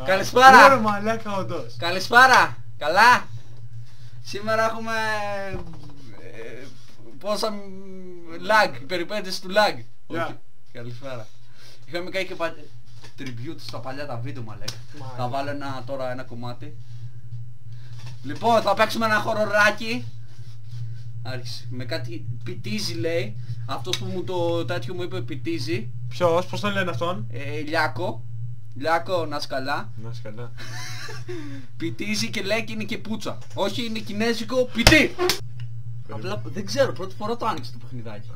Καλησπέρα. Καλησπέρα. Καλά. Σήμερα έχουμε πόσα lag, περιπέτειες του lag. Yeah. Καλησπέρα. Είχαμε κάνει και tribute στα παλιά τα βίντεο μαλάκα. Θα βάλω τώρα ένα κομμάτι. Λοιπόν, θα παίξουμε ένα χοροράκι. Άρχισε. Με κάτι πιτίζει λέει. Αυτός που μου το τέτοιο μου είπε πιτίζει. Ποιος, πώς τον λένε αυτόν? Λιάκο. Λιάκο, να σκαλά. Να σκαλά. Πιτίζει και λέει και είναι και πουτσα. Όχι, είναι κινέζικο, πιτί. Απλά δεν ξέρω, πρώτη φορά το άνοιξε το παιχνιδάκι.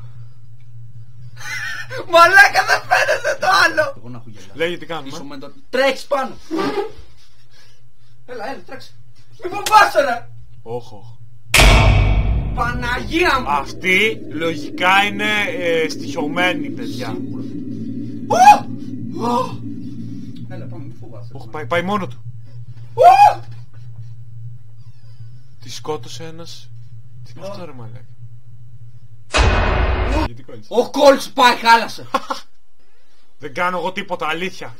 Μαλάκα, δεν φαίνεται το άλλο. Εγώ να έχω γελάσει. Λέγε τι κάνουμε. Τρέχεις πάνω. Έλα, τρέξε. Μη φοβάσαι ρε. Όχο. Παναγία μου. Αυτή λογικά είναι στοιχειωμένη, παιδιά. Έλα, πάμε, μη φοβάσαι. Όχι, πάει μόνο του. Τη σκότωσε ένας. Τι είναι αυτό ρε μαλάκα? Γιατί κόλλησε? Ο κόλλησε, πάει, χάλασε. Δεν κάνω εγώ τίποτα, αλήθεια.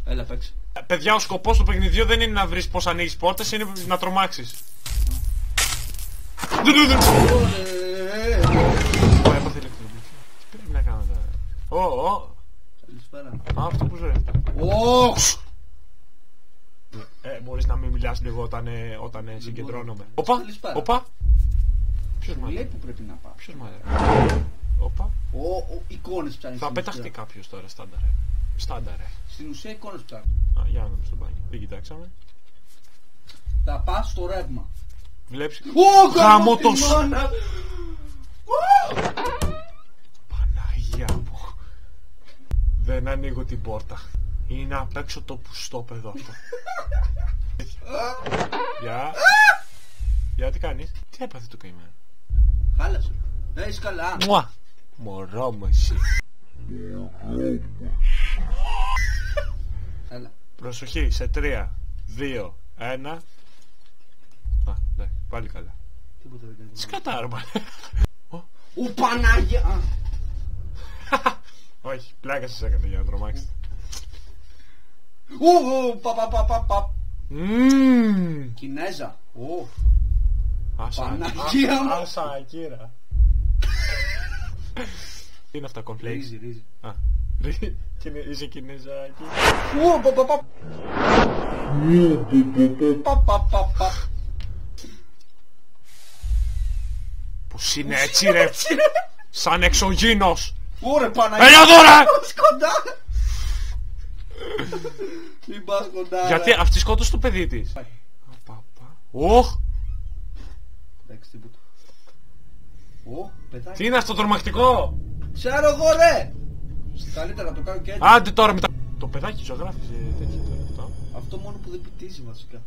Έλα, παίξε. Παιδιά, ο σκοπός του παιχνιδιού δεν είναι να βρεις πώς ανοίγεις πόρτες, είναι να τρομάξεις. Έπαθε ηλεκτροπλήξη. Τι πρέπει να κάνω τώρα? Καλησπέρα. Αυτό που ζω. Μπορείς να μην μιλάς λίγο όταν συγκεντρώνομαι. Οπα. Ποιος Μου λέει μάλλον? που πρέπει να πάω. Ποιος μάλλον? Οπα. Εικόνες ψάχνεις. Θα πεταχτεί κάποιος τώρα, στάνταρε. Στην ουσία εικόνες ψάχνεις. Για να δούμε στο μπάνιο. Δεν κοιτάξαμε. Θα πας στο ρεύμα. Βλέπεις. Γαμώτος! Παναγία μου. Δεν ανοίγω την πόρτα. Είναι απ' έξω το πουστόπεδο αυτό. Γεια, τι κάνεις? Τι έπαθε το καημένο? Χάλασε. Είσαι καλά. Μουα. Μωρό μου εσύ. Έλα. Προσοχή, σε 3, 2, 1. Ναι, πάλι καλά. Τίποτα δεν κάνει. Σκατάρμα. Ου Παναγία. Όχι, πλάκα σας έκανε για να τρομάξετε. Παπαπαπαπαπ. Κινέζα. Παναγία μου. Άσα ακύρα. Τι είναι αυτά, κονφλέξ? Ρύζι. Είσαι Κινέζακι. Πως είναι έτσι ρε? Σαν εξωγήινος. Ωρε Παναγία. Έλα εδώ ρε! Κοντά. Μην πας κοντά. Γιατί αυτή σκότωσε το παιδί της. Οχ. Εντάξει, τίποτα. Παιδάκι. Τι είναι αυτό τρομακτικό? Ξέρω εγώ ρε. Καλύτερα να το κάνω και έτσι. Άντε τώρα μετά. Το παιδάκι ζωγράφιζε τέτοια τώρα αυτό. Αυτό μόνο που δεν πιτίζει βασικά.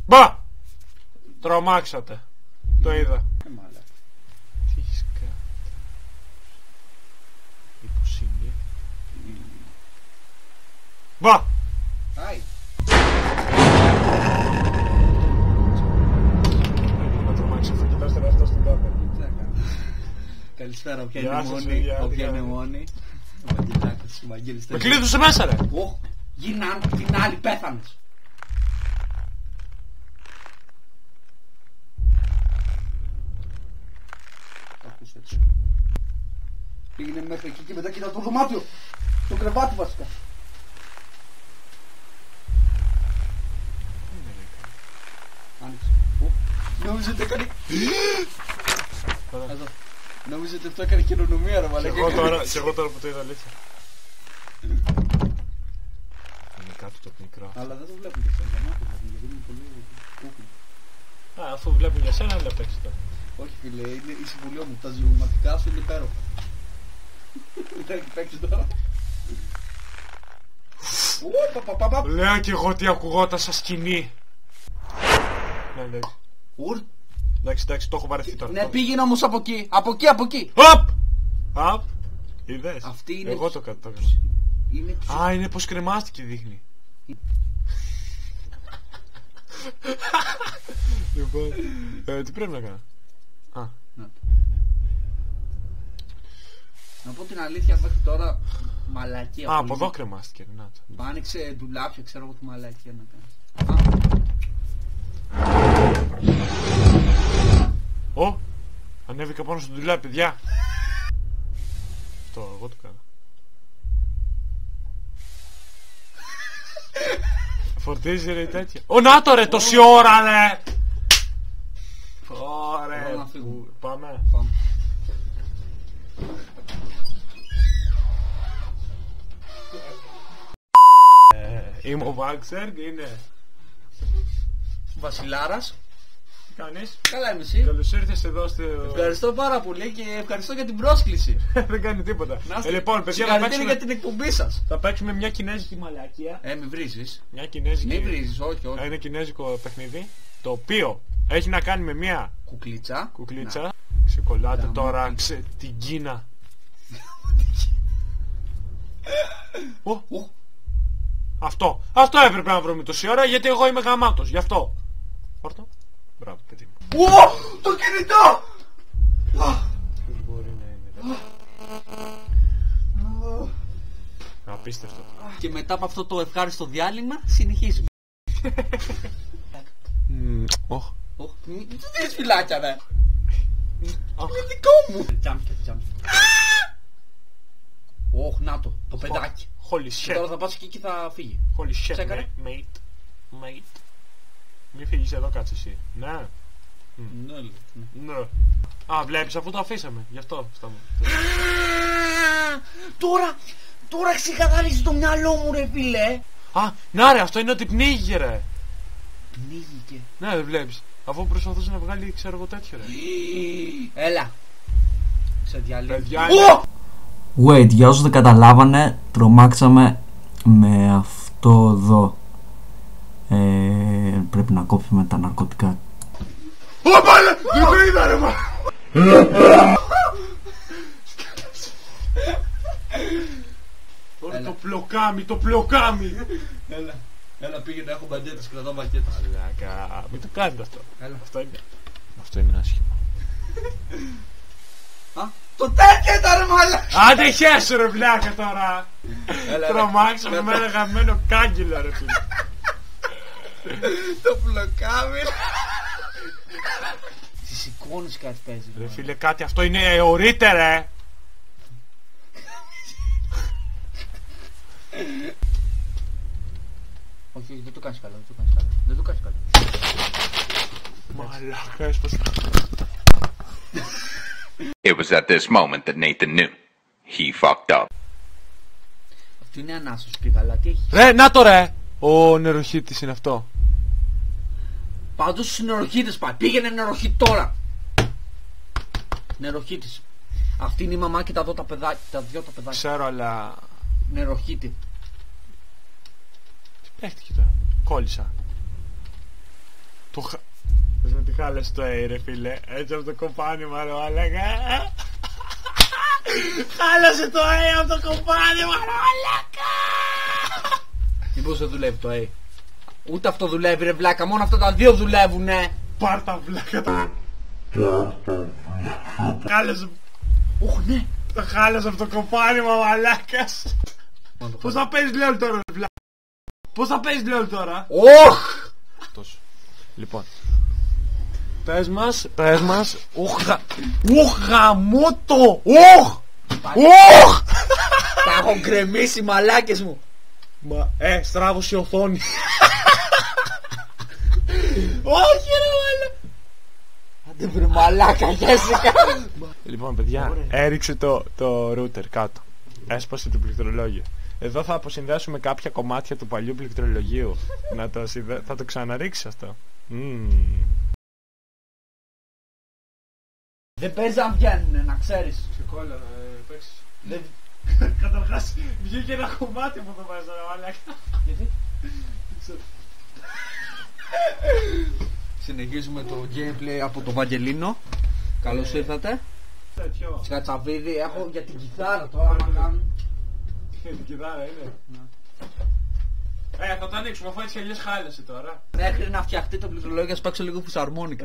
Μπα! Τρομάξατε. Το είδα. Μάλα. Τι σκάτα. Υποσύνη. Μπα! Άι. Να τρομάξει αυτό, κοιτάς τώρα αυτό στην κάμερα. Καλησπέρα, ποια Γεια είναι σας, μόνη. παιδιά, τι Όποια είναι κάνετε? μόνη. Ο Βαγγελάκος, ο Βαγγέλης. Με κλείδωσε μέσα ρε! Γίναν την άλλη πέθανες. Το ακούς έτσι. Πήγαινε μέχρι εκεί και μετά κοίτα το δωμάτιο. Το κρεβάτι βασικά. Άνοιξε. Νόμιζε ότι έκανε... Εδώ. Νόμιζε ότι αυτό έκανε χειρονομία ρε μαλάκα. Και εγώ τώρα που το είδα αλήθεια. Είναι κάτω το μικρό. Αλλά δεν το βλέπουν και αυτά. Γιατί είναι πολύ κούκλο. Αφού βλέπουν για σένα δεν παίξει τώρα. Όχι φίλε, είναι η συμβουλία μου. Τα ζυγωματικά σου είναι υπέροχα. Δεν έχει παίξει τώρα. Λέω κι εγώ τι ακουγόταν σαν σκηνή. Ναι, εντάξει. Εντάξει, το έχω βαρεθεί τώρα. Ναι, πήγαινε όμως από εκεί. Από εκεί. Απ! Είδες. Αυτή είναι... Εγώ το κατάλαβα. Είναι Α, είναι πως κρεμάστηκε δείχνει. Λοιπόν, τι πρέπει να κάνω? Να πω την αλήθεια, μέχρι τώρα μαλακία. Α, από εδώ κρεμάστηκε. Άνοιξε ντουλάπια, ξέρω εγώ τι μαλακία να κάνει. Ω! Ανέβηκα πάνω στο ντουλάπι, παιδιά. Αυτό, εγώ το κάνω. Φορτίζει ρε τέτοια. Ω, να το ρε, τόση ώρα ρε! Ωραία, πάμε. Είμαι ο Βάξερ και είναι Βασιλάρας. Τι κάνεις? Καλά είμαι εσύ. Καλώς ήρθες εδώ στο... Ευχαριστώ πάρα πολύ και ευχαριστώ για την πρόσκληση. Δεν κάνει τίποτα. Λοιπόν, παιδιά, να παίξουμε για την εκπομπή σας. Θα παίξουμε μια κινέζικη μαλακία. Μη βρίζεις. Μια κινέζικη... Μη βρίζεις, όχι. Είναι κινέζικο παιχνίδι, το οποίο έχει να κάνει με μια κουκλίτσα. Ξεκολλάτε τώρα την Κίνα. Αυτό έπρεπε να βρούμε τόση ώρα, γιατί εγώ είμαι γαμάτος, γι' αυτό. Πάρτο. Μπράβο, παιδί μου. Το κινητό! Ποιος μπορεί να είναι, ρε. Απίστευτο. Και μετά από αυτό το ευχάριστο διάλειμμα συνεχίζουμε. Μην δεις φυλάκια, ρε. Είναι δικό μου. Τζάμπ. Να το παιδάκι. Holy shit. Τώρα θα πας εκεί και θα φύγει. Holy shit, mate. Μη φύγεις εδώ, κάτσε εσύ. Ναι. Α, βλέπεις, αφού το αφήσαμε. Γι' αυτό Τώρα ξεκαθαρίζει το μυαλό μου, ρε φίλε. Α, να ρε, αυτό είναι ότι πνίγηκε, ρε. Πνίγηκε. Ναι, δεν βλέπεις. Αφού προσπαθούσε να βγάλει, ξέρω εγώ, τέτοιο, ρε. Έλα. Σε διαλύει. Wait, για όσους δεν καταλάβανε, τρομάξαμε με αυτό εδώ. Πρέπει να κόψουμε τα ναρκωτικά. Πάλε! Δεν το είδα, ρε, μα! Το πλοκάμι! Έλα, πήγαινε, έχω μπαντέτες, κρατάω μπακέτες. Αλάκα, μην το κάνετε αυτό. Αυτό είναι άσχημο. Το τέτοιο ήταν, ρε μάλακα! Άντε χέσου, ρε βλάκα τώρα! Τρομάξαμε με ένα γαμμένο κάγκελο, ρε φίλε. Το πλοκάμι. Τι σηκώνεις κάτι παίζει. Ρε φίλε, κάτι αυτό είναι αιωρείται, ρε. Όχι, δεν το κάνεις καλά. Μαλάκα, έσπασε. It was at this moment that Nathan knew. He fucked up. Αυτό είναι ανάσος και καλά, τι έχει. Ρε, να το ρε! Ο νεροχύτης είναι αυτό. Πάντως στους νεροχύτες πάει. Πήγαινε νεροχύτη τώρα. Νεροχύτης. Αυτή είναι η μαμά και τα δυο τα παιδάκια. Ξέρω, αλλά... Νεροχύτη. Τι παίχτηκε τώρα. Κόλλησα. Θες να τη χάλες το ρε φίλε. Έτσι από το κομπάνημα, ρε μαλάκα. Χάλασε το από το κομπάνημα, ρε μαλάκα. Μήπως δεν δουλεύει το Ούτε αυτό δουλεύει, ρε βλάκα. Μόνο αυτά τα δύο δουλεύουνε. Πάρ' τα βλάκα. Χάλασε. Ναι. Το χάλασε από το κομπάνημα, μαλάκας. Πώς θα παίζεις LOL τώρα, ρε βλάκα. Πώς θα παίζεις LOL τώρα. Αυτός. Λοιπόν, πες μας. Γαμώτο. Τα έχω γκρεμίσει, μαλάκες μου. Στράβωσε η οθόνη. Όχι, ρε μαλάκα. Άντε βρε μαλάκα, γέσικα. Λοιπόν, παιδιά, έριξε το router κάτω. Έσπασε το πληκτρολόγιο. Εδώ θα αποσυνδέσουμε κάποια κομμάτια του παλιού πληκτρολογίου. Θα το ξαναρίξεις αυτό. Δεν παίζει να βγαίνουνε, να ξέρεις. Ξεκόλλα να παίξεις. Καταρχάς βγήκε ένα κομμάτι από το βάζα, μαλάκα. Γιατί? Συνεχίζουμε το gameplay από το Βαγγελίνο. Καλώς ήρθατε. Σκατσαβίδι, έχω για την κιθάρα τώρα να κάνουν. Για την κιθάρα είναι. Θα το ανοίξουμε αφού έτσι αλλιώς χάλασε τώρα. Μέχρι να φτιαχτεί το πληκτρολόγιο ας παίξω λίγο φυσαρμόνικα.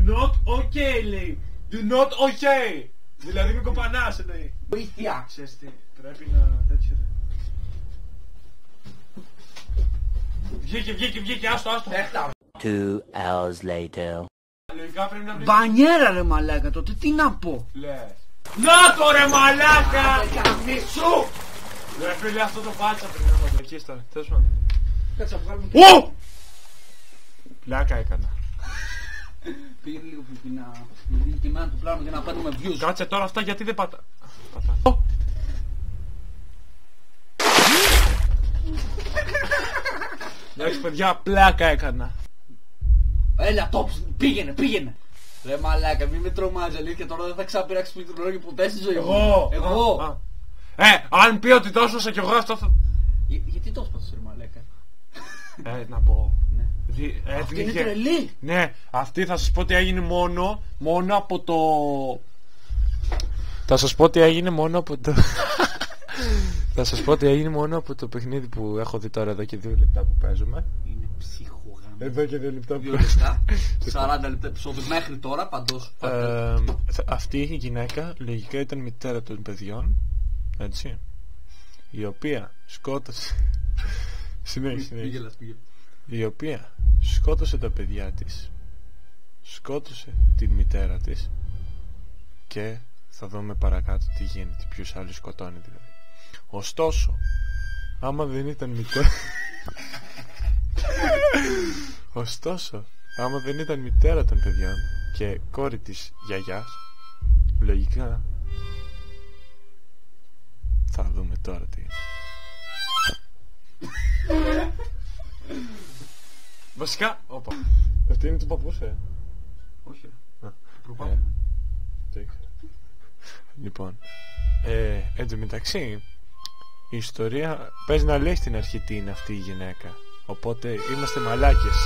not okay λέει. Do not okay. Δηλαδή μην κοπανάς λέει. Βοήθεια. Ξέρεις τι, πρέπει να τέτοιο. Βγήκε, άστο. 2 hours later. Λογικά πρέπει να βρεις... Μπανιέρα ρε μαλάκα τότε, τι να πω. Λες. Να το ρε μαλάκα! Καμίσου! Ρε φίλε αυτό το πάτσα πριν να το εκεί ήταν. Τέλος πάντων. Κάτσε να βγάλουμε και... Ου! Πλάκα έκανα. Πήγαινε λίγο πιπί να γίνει και εμένα του πλάνο για να παίρνουμε views. Κάτσε τώρα αυτά γιατί δεν πατάνε. Εντάξει παιδιά, πλάκα έκανα. Έλα τόψ, πήγαινε. Ρε μαλάκα, μην με τρομάζει αλήθεια, τώρα δεν θα ξαπειράξεις πληκτρολόγιο ποτέ στη ζωή μου. Εγώ. Αν πει ότι το έσπασα κι εγώ αυτό θα... Γιατί το έσπασες ρε μαλάκα. Να πω. Αυτή είναι τρελή. Ναι, αυτή θα σας πω ότι έγινε μόνο από το... Θα σας πω ότι έγινε μόνο από το... Θα σας πω ότι έγινε μόνο από το παιχνίδι που έχω δει τώρα εδώ και 2 λεπτά που παίζουμε. Είναι ψυχογάμι. Εδώ και 2 λεπτά που 2 λεπτά, 40 λεπτά επεισόδιο μέχρι τώρα παντός. Αυτή η γυναίκα λογικά ήταν μητέρα των παιδιών, έτσι, η οποία σκότωσε... Συνέχισε. Η οποία σκότωσε τα παιδιά της, σκότωσε την μητέρα της και θα δούμε παρακάτω τι γίνεται, ποιους άλλους σκοτώνει δηλαδή. Ωστόσο, άμα δεν ήταν μητέρα... Ωστόσο, άμα δεν ήταν μητέρα των παιδιών και κόρη της γιαγιάς, λογικά θα δούμε τώρα τι. Βασικά, όπα. Αυτή είναι του παππούς, Όχι. Το ήξερα. Λοιπόν, εν τω μεταξύ, η ιστορία παίζει να λέει στην αρχή τι είναι αυτή η γυναίκα. Οπότε είμαστε μαλάκες.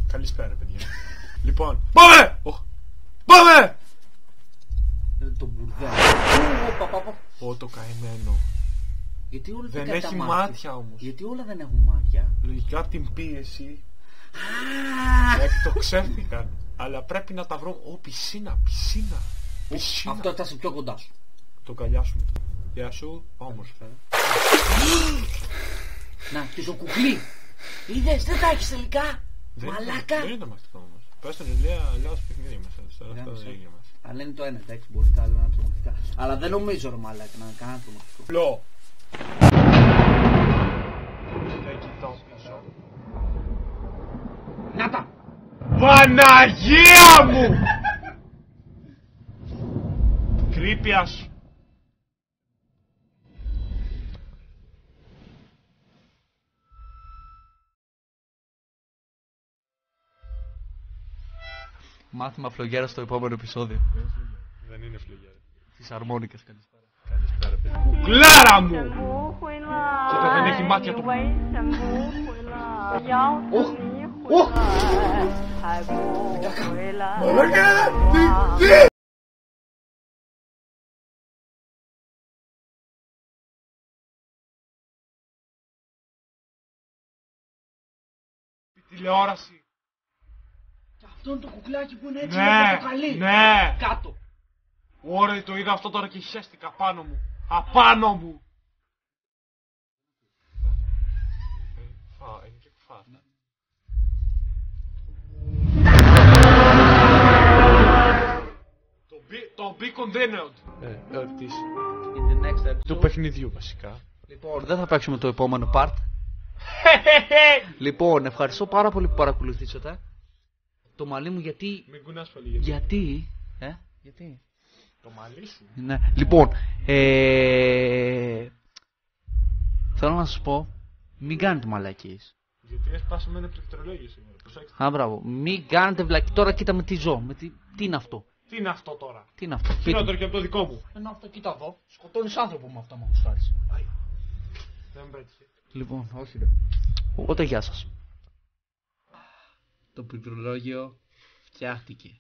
Καλησπέρα παιδιά. Λοιπόν, πάμε! Πάμε! Το μπουρδέλο. Το καημένο. Γιατί όλα δεν έχει μάτια όμως. Γιατί όλα δεν έχουν μάτια. Λογικά από την πίεση εκτοξεύτηκαν. Αλλά πρέπει να τα βρω. Πισίνα. Αυτό θα είσαι πιο κοντά σου. Το καλιάσουμε το. Γεια σου, όμορφα. Να, και το κουκλί. Είδες, δεν τα έχεις τελικά. Μαλάκα. Δεν είναι μαθητικό όμως. Πες τον Ηλία, λέω στο παιχνίδι μας. Αλλά είναι το ένα, εντάξει, μπορεί τα άλλα να είναι τρομακτικά. Αλλά δεν νομίζω ρε μαλάκα να κάνει τρομακτικό. Πλό. Δεν κοιτάω πίσω. Να τα! Παναγία μου! Κρύπιας. Μάθημα φλογέρα στο επόμενο επεισόδιο. Δεν είναι φλογέρα. Τις αρμόνικες καλησπέρα. Καλησπέρα παιδιά. Κουκλάρα μου! Κοίτα δεν έχει μάτια το... Μαλάκα! Τι! Τηλεόραση. Και αυτό είναι το κουκλάκι που είναι έτσι ναι, με το καλή. Ναι. Κάτω. Ωραία, το είδα αυτό τώρα και χέστηκα πάνω μου. Απάνω μου. Είναι και κουφά. Το beacon δεν είναι του παιχνιδιού βασικά. Λοιπόν, δεν θα παίξουμε το επόμενο part. Λοιπόν, ευχαριστώ πάρα πολύ που παρακολουθήσατε. Το μαλλί μου γιατί... Μην κουνάς πολύ γιατί. Γιατί. Το μαλλί σου. Ναι. Λοιπόν, θέλω να σας πω, μην κάνετε μαλακίες. Γιατί έσπασαμε ένα πληκτρολόγιο σήμερα. Προσέξτε. Α, μπράβο. Μην κάνετε βλακίες. Τώρα κοίτα με τι ζω. Τι είναι αυτό. Τι είναι αυτό τώρα. Τι είναι αυτό. Χειρότερο και από το δικό μου. Είναι αυτό, κοίτα εδώ. Σκοτώνεις άνθρωπο με αυτά μου γουστάρεις. Δεν με πέτυχε. Λοιπόν, όχι ρε. Οπότε γεια σας. Το πληκτρολόγιο φτιάχτηκε.